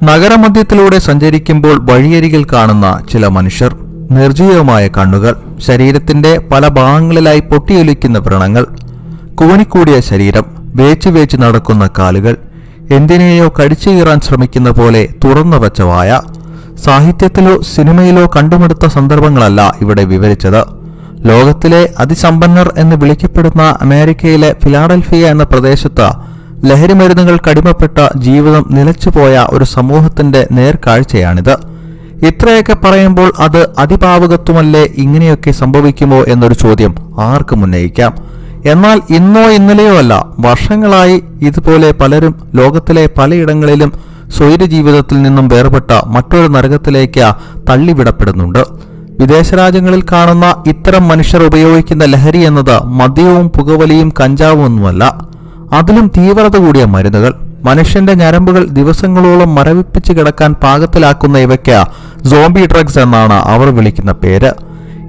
നഗരമധ്യത്തിലൂടെ സഞ്ചരിക്കുമ്പോൾ വഴിയരികിൽ കാണുന്ന ചില മനുഷ്യർ. നിർജീവമായ കണ്ണുകൾ, ശരീരത്തിന്റെ പല ഭാഗങ്ങളിലായി പൊട്ടിയൊലിക്കുന്ന വ്രണങ്ങൾ, കൂനിക്കൂടിയ ശരീരം, വേച്ചു നടക്കുന്ന കാലുകൾ, എന്തിനേയോ കടിച്ചു കീറാൻ ശ്രമിക്കുന്ന പോലെ തുറന്നു വച്ച വായ. സാഹിത്യത്തിലോ സിനിമയിലോ കണ്ടുമെടുത്ത സന്ദർഭങ്ങളല്ല ഇവിടെ വിവരിച്ചത്. ലോകത്തിലെ അതിസമ്പന്നർ എന്ന് വിളിക്കപ്പെടുന്ന അമേരിക്കയിലെ ഫിലാഡൽഫിയ എന്ന പ്രദേശത്ത് ലഹരിമരുന്നുകൾക്കടിമപ്പെട്ട ജീവിതം നിലച്ചുപോയ ഒരു സമൂഹത്തിന്റെ നേർക്കാഴ്ചയാണിത്. ഇത്രയൊക്കെ പറയുമ്പോൾ അത് അതിപാവകത്വമല്ലേ, ഇങ്ങനെയൊക്കെ സംഭവിക്കുമോ എന്നൊരു ചോദ്യം ആർക്കും ഉന്നയിക്കാം. എന്നാൽ ഇന്നോ ഇന്നലെയോ അല്ല, വർഷങ്ങളായി ഇതുപോലെ പലരും ലോകത്തിലെ പലയിടങ്ങളിലും സ്വൈര ജീവിതത്തിൽ നിന്നും വേർപെട്ട മറ്റൊരു നരകത്തിലേക്ക് തള്ളിവിടപ്പെടുന്നുണ്ട്. വിദേശ രാജ്യങ്ങളിൽ കാണുന്ന ഇത്തരം മനുഷ്യർ ഉപയോഗിക്കുന്ന ലഹരി എന്നത് മദ്യവും പുകവലിയും കഞ്ചാവും ഒന്നുമല്ല. അതിലും തീവ്രത കൂടിയ മരുന്നുകൾ. മനുഷ്യന്റെ ഞരമ്പുകൾ ദിവസങ്ങളോളം മരവിപ്പിച്ച് കിടക്കാൻ പാകത്തിലാക്കുന്ന ഇവയ്ക്ക് സോംബി ഡ്രഗ്സ് എന്നാണ് അവർ വിളിക്കുന്ന പേര്.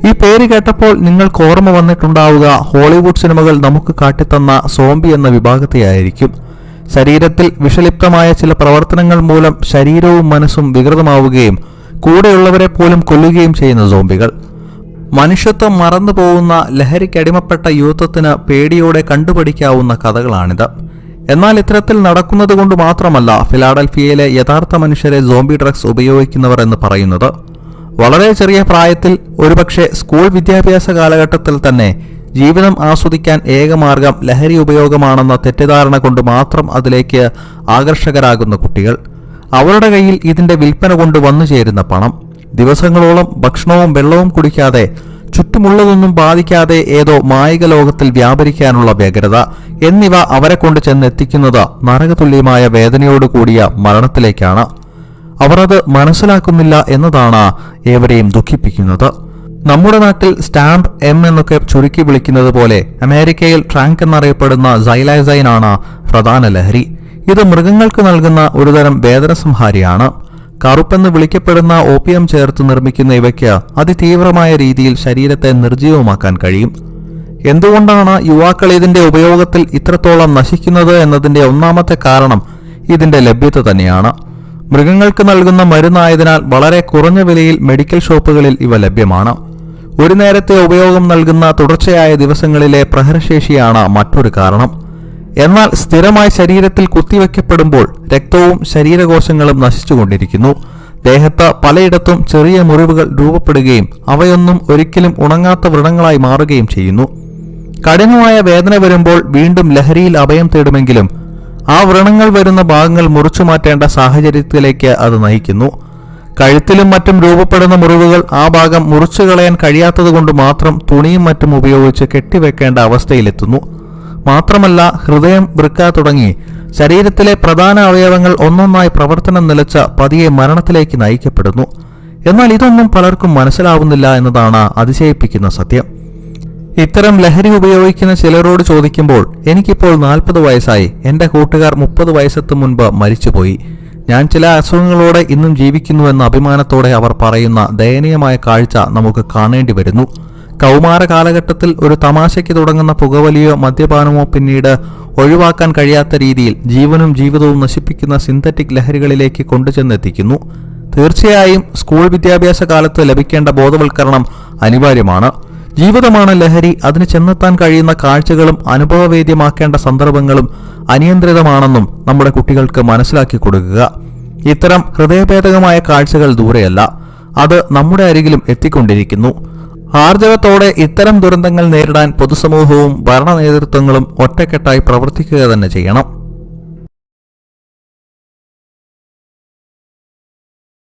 ഈ പേര് കേട്ടപ്പോൾ നിങ്ങൾക്ക് ഓർമ്മ വന്നിട്ടുണ്ടാവുക ഹോളിവുഡ് സിനിമകൾ നമുക്ക് കാട്ടിത്തന്ന സോംബി എന്ന വിഭാഗത്തെയായിരിക്കും. ശരീരത്തിൽ വിഷലിപ്തമായ ചില പ്രവർത്തനങ്ങൾ മൂലം ശരീരവും മനസ്സും വികൃതമാവുകയും കൂടെയുള്ളവരെ പോലും കൊല്ലുകയും ചെയ്യുന്ന സോംബികൾ. മനുഷ്യത്വം മറന്നു പോകുന്ന ലഹരിക്കടിമപ്പെട്ട യുവത്വത്തിന് പേടിയോടെ കണ്ടുപഠിക്കാവുന്ന കഥകളാണിത്. എന്നാൽ ഇത്തരത്തിൽ നടക്കുന്നത് കൊണ്ട് മാത്രമല്ല ഫിലാഡൽഫിയയിലെ യഥാർത്ഥ മനുഷ്യരെ സോംബി ഡ്രഗ്സ് ഉപയോഗിക്കുന്നവർ എന്ന് പറയുന്നത്. വളരെ ചെറിയ പ്രായത്തിൽ, ഒരുപക്ഷെ സ്കൂൾ വിദ്യാഭ്യാസ കാലഘട്ടത്തിൽ തന്നെ ജീവിതം ആസ്വദിക്കാൻ ഏകമാർഗം ലഹരി ഉപയോഗമാണെന്ന തെറ്റിദ്ധാരണ കൊണ്ട് മാത്രം അതിലേക്ക് ആകർഷകരാകുന്ന കുട്ടികൾ. അവരുടെ കയ്യിൽ ഇതിന്റെ വിൽപ്പന കൊണ്ട് വന്നു ചേരുന്ന പണം, ദിവസങ്ങളോളം ഭക്ഷണവും വെള്ളവും കുടിക്കാതെ, ചുറ്റുമുള്ളതൊന്നും ബാധിക്കാതെ ഏതോ മായിക ലോകത്തിൽ വ്യാപരിക്കാനുള്ള വ്യഗ്രത എന്നിവ അവരെ കൊണ്ട് ചെന്നെത്തിക്കുന്നത് നരകതുല്യമായ വേദനയോട് കൂടിയ മരണത്തിലേക്കാണ്. അവർ അത് മനസ്സിലാക്കുന്നില്ല എന്നതാണ് ഏവരെയും ദുഃഖിപ്പിക്കുന്നത്. നമ്മുടെ നാട്ടിൽ സ്റ്റാമ്പ് എം എന്നൊക്കെ ചുരുക്കി വിളിക്കുന്നത് പോലെ അമേരിക്കയിൽ ട്രാങ്ക് എന്നറിയപ്പെടുന്ന സൈലൈസൈൻ ആണ് പ്രധാന ലഹരി. ഇത് മൃഗങ്ങൾക്ക് നൽകുന്ന ഒരുതരം വേദന സംഹാരിയാണ്. കറുപ്പെന്ന് വിളിക്കപ്പെടുന്ന ഓപ്പിയം ചേർത്ത് നിർമ്മിക്കുന്ന ഇവയ്ക്ക് അതിതീവ്രമായ രീതിയിൽ ശരീരത്തെ നിർജീവമാക്കാൻ കഴിയും. എന്തുകൊണ്ടാണ് യുവാക്കൾ ഇതിന്റെ ഉപയോഗത്തിൽ ഇത്രത്തോളം നശിക്കുന്നത് എന്നതിന്റെ ഒന്നാമത്തെ കാരണം ഇതിന്റെ ലഭ്യത തന്നെയാണ്. മൃഗങ്ങൾക്ക് നൽകുന്ന മരുന്നായതിനാൽ വളരെ കുറഞ്ഞ വിലയിൽ മെഡിക്കൽ ഷോപ്പുകളിൽ ഇവ ലഭ്യമാണ്. ഒരു നേരത്തെ ഉപയോഗം നൽകുന്ന തുടർച്ചയായ ദിവസങ്ങളിലെ പ്രഹരശേഷിയാണ് മറ്റൊരു കാരണം. എന്നാൽ സ്ഥിരമായി ശരീരത്തിൽ കുത്തിവെക്കപ്പെടുമ്പോൾ രക്തവും ശരീരകോശങ്ങളും നശിച്ചുകൊണ്ടിരിക്കുന്നു. ദേഹത്ത് പലയിടത്തും ചെറിയ മുറിവുകൾ രൂപപ്പെടുകയും അവയൊന്നും ഒരിക്കലും ഉണങ്ങാത്ത വ്രണങ്ങളായി മാറുകയും ചെയ്യുന്നു. കഠിനമായ വേദന വരുമ്പോൾ വീണ്ടും ലഹരിയിൽ അഭയം തേടുമെങ്കിലും ആ വ്രണങ്ങൾ വരുന്ന ഭാഗങ്ങൾ മുറിച്ചു മാറ്റേണ്ട സാഹചര്യത്തിലേക്ക് അത് നയിക്കുന്നു. കഴുത്തിലും മറ്റും രൂപപ്പെടുന്ന മുറിവുകൾ ആ ഭാഗം മുറിച്ചു കളയാൻ കഴിയാത്തതുകൊണ്ട് മാത്രം തുണിയും മറ്റും ഉപയോഗിച്ച് കെട്ടിവെക്കേണ്ട അവസ്ഥയിലെത്തുന്നു. മാത്രമല്ല, ഹൃദയം, വൃക്ക തുടങ്ങി ശരീരത്തിലെ പ്രധാന അവയവങ്ങൾ ഒന്നൊന്നായി പ്രവർത്തനം നിലച്ച പതിയെ മരണത്തിലേക്ക് നയിക്കപ്പെടുന്നു. എന്നാൽ ഇതൊന്നും പലർക്കും മനസ്സിലാവുന്നില്ല എന്നതാണ് അതിശയിപ്പിക്കുന്ന സത്യം. ഇത്തരം ലഹരി ഉപയോഗിക്കുന്ന ചിലരോട് ചോദിക്കുമ്പോൾ എനിക്കിപ്പോൾ 40 വയസ്സായി, എന്റെ കൂട്ടുകാർ 30 വയസ്സെത്തും മുൻപ് മരിച്ചുപോയി, ഞാൻ ചില അസുഖങ്ങളോടെ ഇന്നും ജീവിക്കുന്നുവെന്ന അഭിമാനത്തോടെ അവർ പറയുന്ന ദയനീയമായ കാഴ്ച നമുക്ക് കാണേണ്ടി വരുന്നു. കൗമാര കാലഘട്ടത്തിൽ ഒരു തമാശയ്ക്ക് തുടങ്ങുന്ന പുകവലിയോ മദ്യപാനമോ പിന്നീട് ഒഴിവാക്കാൻ കഴിയാത്ത രീതിയിൽ ജീവനും ജീവിതവും നശിപ്പിക്കുന്ന സിന്തറ്റിക് ലഹരികളിലേക്ക് കൊണ്ടുചെന്നെത്തിക്കുന്നു. തീർച്ചയായും സ്കൂൾ വിദ്യാഭ്യാസ കാലത്ത് ലഭിക്കേണ്ട ബോധവൽക്കരണം അനിവാര്യമാണ്. ജീവിതമാണ് ലഹരി, അതിന് ചെന്നെത്താൻ കഴിയുന്ന കാഴ്ചകളും അനുഭവവേദ്യമാക്കേണ്ട സന്ദർഭങ്ങളും അനിയന്ത്രിതമാണെന്നും നമ്മുടെ കുട്ടികൾക്ക് മനസ്സിലാക്കി കൊടുക്കുക. ഇത്തരം ഹൃദയഭേദകമായ കാഴ്ചകൾ ദൂരെയല്ല, അത് നമ്മുടെ അരികിലും എത്തിക്കൊണ്ടിരിക്കുന്നു. ആർജവത്തോടെ ഇത്തരം ദുരന്തങ്ങൾ നേരിടാൻ പൊതുസമൂഹവും ഭരണ നേതൃത്വങ്ങളും ഒറ്റക്കെട്ടായി പ്രവർത്തിക്കുക തന്നെ ചെയ്യണം.